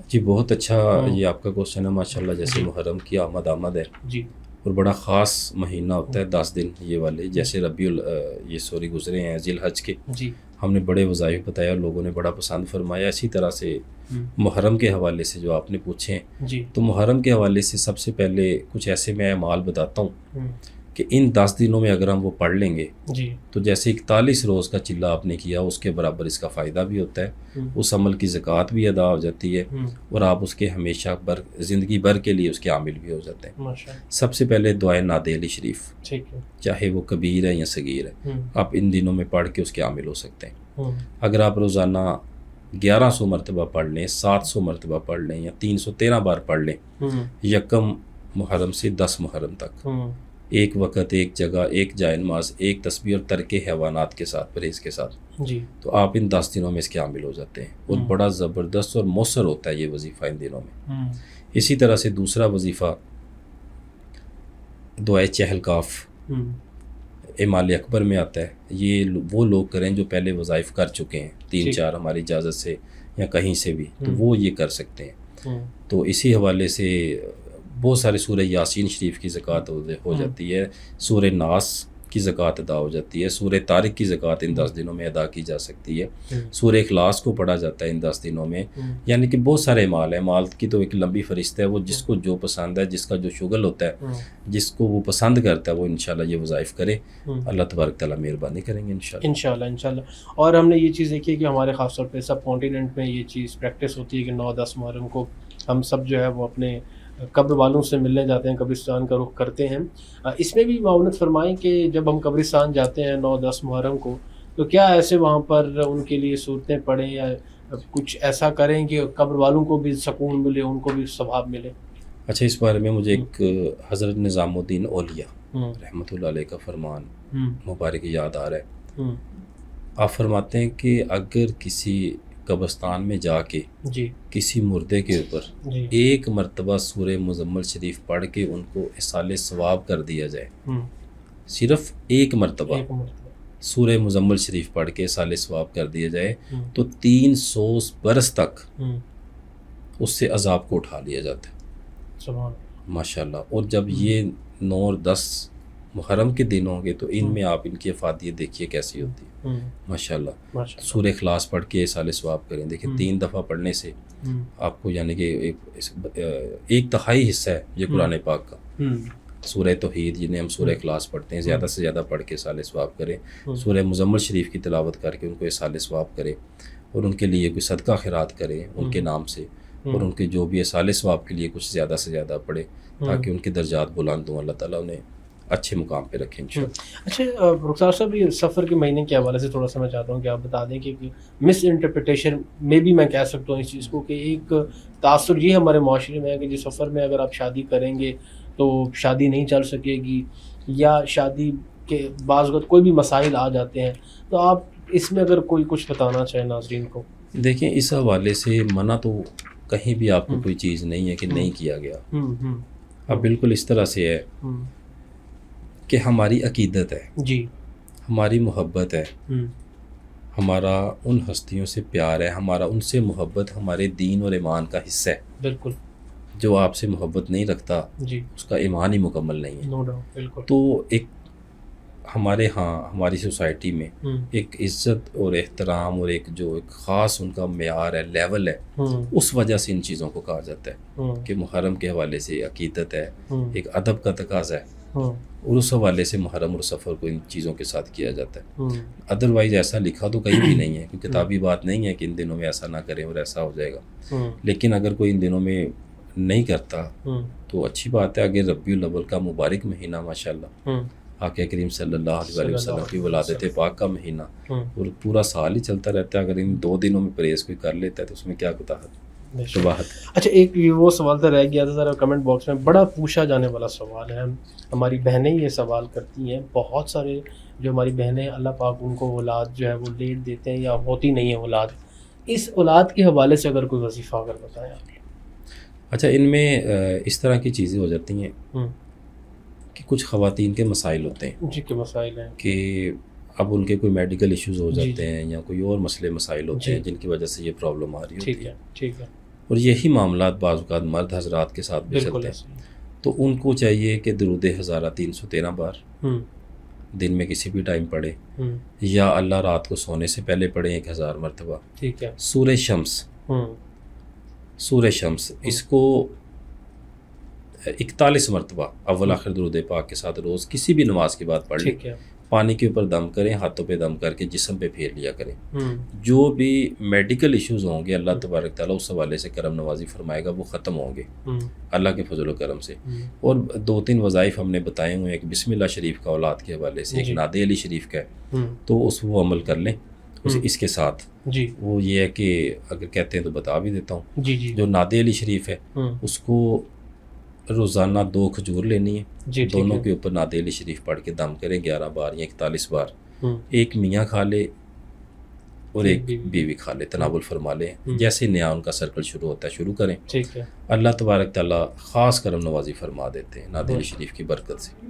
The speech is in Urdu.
جی بہت اچھا یہ آپ کا کوشچن ہے ماشاءاللہ. جیسے محرم کی آمد ہے جی اور بڑا خاص مہینہ ہوتا ہے 10 دن یہ والے. جیسے یہ گزرے ہیں ذی الحج کے, جی ہم نے بڑے وظائف بتایا اور لوگوں نے بڑا پسند فرمایا. اسی طرح سے محرم کے حوالے سے جو آپ نے پوچھے ہیں, جی تو محرم کے حوالے سے سب سے پہلے کچھ ایسے میں اعمال بتاتا ہوں کہ ان 10 دنوں میں اگر ہم وہ پڑھ لیں گے جی تو جیسے 41 روز کا چلہ آپ نے کیا اس کے برابر اس کا فائدہ بھی ہوتا ہے, اس عمل کی زکوٰۃ بھی ادا ہو جاتی ہے اور آپ اس کے ہمیشہ زندگی بھر کے لیے اس کے عامل بھی ہو جاتے ہیں. ماشاءاللہ. سب سے پہلے دعائے نادے علی شریف, ٹھیک ہے. چاہے وہ کبیر ہے یا صغیر ہے, آپ ان دنوں میں پڑھ کے اس کے عامل ہو سکتے ہیں. اگر آپ روزانہ 1100 مرتبہ پڑھ لیں, 700 مرتبہ پڑھ لیں یا 313 بار پڑھ لیں یکم محرم سے 10 محرم تک, ایک وقت, ایک جگہ, ایک جائے نماز, ایک تسبیح اور ترک حیوانات کے ساتھ, پرہیز کے ساتھ, جی تو آپ ان 10 دنوں میں اس کے عامل ہو جاتے ہیں. اور بڑا زبردست اور مؤثر ہوتا ہے یہ وظیفہ ان دنوں میں. اسی طرح سے دوسرا وظیفہ دعائے چہل کاف اعمال اکبر میں آتا ہے. یہ وہ لوگ کریں جو پہلے وظائف کر چکے ہیں 3-4 ہماری اجازت سے یا کہیں سے بھی, تو وہ یہ کر سکتے ہیں. تو اسی حوالے سے بہت سارے سورہ یاسین شریف کی زکوٰۃ ہو جاتی ہے, سورہ ناس کی زکوٰۃ ادا ہو جاتی ہے, سورہ طارق کی زکوٰۃ ان 10 دنوں میں ادا کی جا سکتی ہے, سورہ اخلاص کو پڑھا جاتا ہے ان 10 دنوں میں. یعنی کہ بہت سارے اعمال ہیں. اعمال کی تو ایک لمبی فہرست ہے, وہ جس کو جو پسند ہے, جس کا جو شغل ہوتا ہے, جس کو وہ پسند کرتا ہے, وہ انشاءاللہ یہ وظائف کرے. اللہ تبارک تعالیٰ مہربانی کریں گے انشاءاللہ. اور ہم نے یہ چیز دیکھی ہے کہ ہمارے خاص طور پہ سب کانٹیننٹ میں یہ چیز پریکٹس ہوتی ہے کہ 9-10 محرم کو ہم سب جو ہے وہ اپنے قبر والوں سے ملنے جاتے ہیں, قبرستان کا رخ کرتے ہیں. اس میں بھی معاونت فرمائیں کہ جب ہم قبرستان جاتے ہیں 9-10 محرم کو, تو کیا ایسے وہاں پر ان کے لیے صورتیں پڑھیں یا کچھ ایسا کریں کہ قبر والوں کو بھی سکون ملے, ان کو بھی ثواب ملے؟ اچھا, اس بارے میں مجھے ایک حضرت نظام الدین اولیاء رحمۃ اللہ علیہ کا فرمان مبارک یاد آ رہا ہے. آپ فرماتے ہیں کہ اگر کسی قبرستان میں جا کے کسی مردے کے اوپر ایک مرتبہ سورہ مزمل شریف پڑھ کے ان کو ایصال ثواب کر دیا جائے, صرف ایک مرتبہ سورہ مزمل شریف پڑھ کے ایصال ثواب کر دیا جائے, تو 300 برس تک اس سے عذاب کو اٹھا لیا جاتا ہے. ماشاءاللہ. اور جب یہ 9 اور 10 محرم کے دن ہوں گے تو ان میں آپ ان کی افادیت دیکھیے کیسی ہوتی ہے. ماشاءاللہ. سورہ اخلاص پڑھ کے ایصال ثواب کریں. دیکھیں 3 دفعہ پڑھنے سے آپ کو یعنی کہ 1/3 حصہ ہے یہ قرآن پاک کا. سورہ توحید جنہیں ہم سورہ اخلاص پڑھتے ہیں, زیادہ سے زیادہ پڑھ کے ایصال ثواب کریں. سورہ مزمل شریف کی تلاوت کر کے ان کو ایصال ثواب کریں, اور ان کے لیے کوئی صدقہ خیرات کریں ان کے نام سے, اور ان کے جو بھی ایصال ثواب کے لیے کچھ زیادہ سے زیادہ پڑھے تاکہ ان کے درجات بلند ہوں, اللہ تعالیٰ انہیں اچھے مقام پہ رکھیں انشاءاللہ. اچھا رخسار صاحب, یہ سفر کے مہینے کے حوالے سے تھوڑا سا میں چاہتا ہوں کہ آپ بتا دیں کہ مس انٹرپریٹیشن میں بھی میں کہہ سکتا ہوں اس چیز کو, کہ ایک تاثر یہ ہمارے معاشرے میں ہے کہ جس سفر میں اگر آپ شادی کریں گے تو شادی نہیں چل سکے گی, یا شادی کے بعض وقت کوئی بھی مسائل آ جاتے ہیں, تو آپ اس میں اگر کوئی کچھ بتانا چاہیں ناظرین کو. دیکھیں اس حوالے سے منع تو کہیں بھی آپ کو کوئی چیز نہیں ہے کہ نہیں کیا گیا. اب بالکل اس طرح سے ہے کہ ہماری عقیدت ہے, جی ہماری محبت ہے, ہمارا ان ہستیوں سے پیار ہے, ہمارا ان سے محبت ہمارے دین اور ایمان کا حصہ ہے. بالکل. جو آپ سے محبت نہیں رکھتا جی اس کا ایمان ہی مکمل نہیں ہے. No doubt. بالکل. تو ایک ہمارے ہماری سوسائٹی میں ایک عزت اور احترام اور ایک خاص ان کا معیار ہے, لیول ہے, اس وجہ سے ان چیزوں کو کہا جاتا ہے کہ محرم کے حوالے سے عقیدت ہے, ایک ادب کا تقاضا ہے, اور اس حوالے سے محرم اور سفر کو ان چیزوں کے ساتھ کیا جاتا ہے. ادروائز ایسا لکھا تو کہیں بھی نہیں ہے, کہ کتابی بات نہیں ہے کہ ان دنوں میں ایسا نہ کریں اور ایسا ہو جائے گا. لیکن اگر کوئی ان دنوں میں نہیں کرتا تو اچھی بات ہے. اگر ربیع الاول کا مبارک مہینہ ماشاءاللہ, آقا کریم صلی اللہ علیہ وسلم کی ولادت پاک کا مہینہ, اور پورا سال ہی چلتا رہتا ہے. اگر ان 2 دنوں میں پرہیز کوئی کر لیتا ہے تو اس میں کیا شباہت. اچھا, ایک وہ سوال تو رہ گیا تھا ذرا کمنٹ باکس میں, بڑا پوچھا جانے والا سوال ہے. ہماری بہنیں یہ سوال کرتی ہیں, بہت سارے جو ہماری بہنیں اللہ پاک ان کو اولاد جو ہے وہ لیٹ دیتے ہیں یا ہوتی نہیں ہے اولاد, اس اولاد کے حوالے سے اگر کوئی وظیفہ اگر بتائیں آپ. اچھا, ان میں اس طرح کی چیزیں ہو جاتی ہیں کہ کچھ خواتین کے مسائل ہوتے ہیں. جی کے مسائل ہیں کہ اب ان کے کوئی میڈیکل ایشوز ہو جاتے ہیں یا کوئی اور مسائل ہوتے ہیں جن کی وجہ سے یہ پرابلم آ رہی ہوتی ہے. ٹھیک ہے. اور یہی معاملات بعض اوقات مرد حضرات کے ساتھ بھی بالکل چلتے ایسے ہیں. تو ان کو چاہیے کہ درود ہزارہ 313 بار دن میں کسی بھی ٹائم پڑھے، یا اللہ رات کو سونے سے پہلے پڑھیں 1000 مرتبہ. ٹھیک ہے. سورہ شمس اس کو 41 مرتبہ اول آخر درود پاک کے ساتھ روز کسی بھی نماز کے بعد پڑھ لیں. ٹھیک ہے. پانی کے اوپر دم کریں، ہاتھوں پہ دم کر کے جسم پہ پھیر لیا کریں. جو بھی میڈیکل ایشوز ہوں گے اللہ تبارک تعالیٰ اس حوالے سے کرم نوازی فرمائے گا، وہ ختم ہوں گے اللہ کے فضل و کرم سے. اور 2-3 وظائف ہم نے بتائے ہوئے ہیں، ایک بسم اللہ شریف کا اولاد کے حوالے سے، ایک ناد علی شریف کا ہے، تو وہ عمل کر لیں. اس کے ساتھ وہ یہ ہے کہ اگر کہتے ہیں تو بتا بھی دیتا ہوں. جو ناد علی شریف ہے اس کو روزانہ 2 کھجور لینی ہے، دونوں کے اوپر ناد علی شریف پڑھ کے دم کریں 11 بار یا 41 بار. ایک میاں کھا لے اور ایک بیوی کھا لے، تناول فرما لیں. جیسے نیا ان کا سرکل شروع ہوتا ہے شروع کریں. اللہ تبارک تعالیٰ خاص کرم نوازی فرما دیتے ہیں ناد علی شریف کی برکت سے.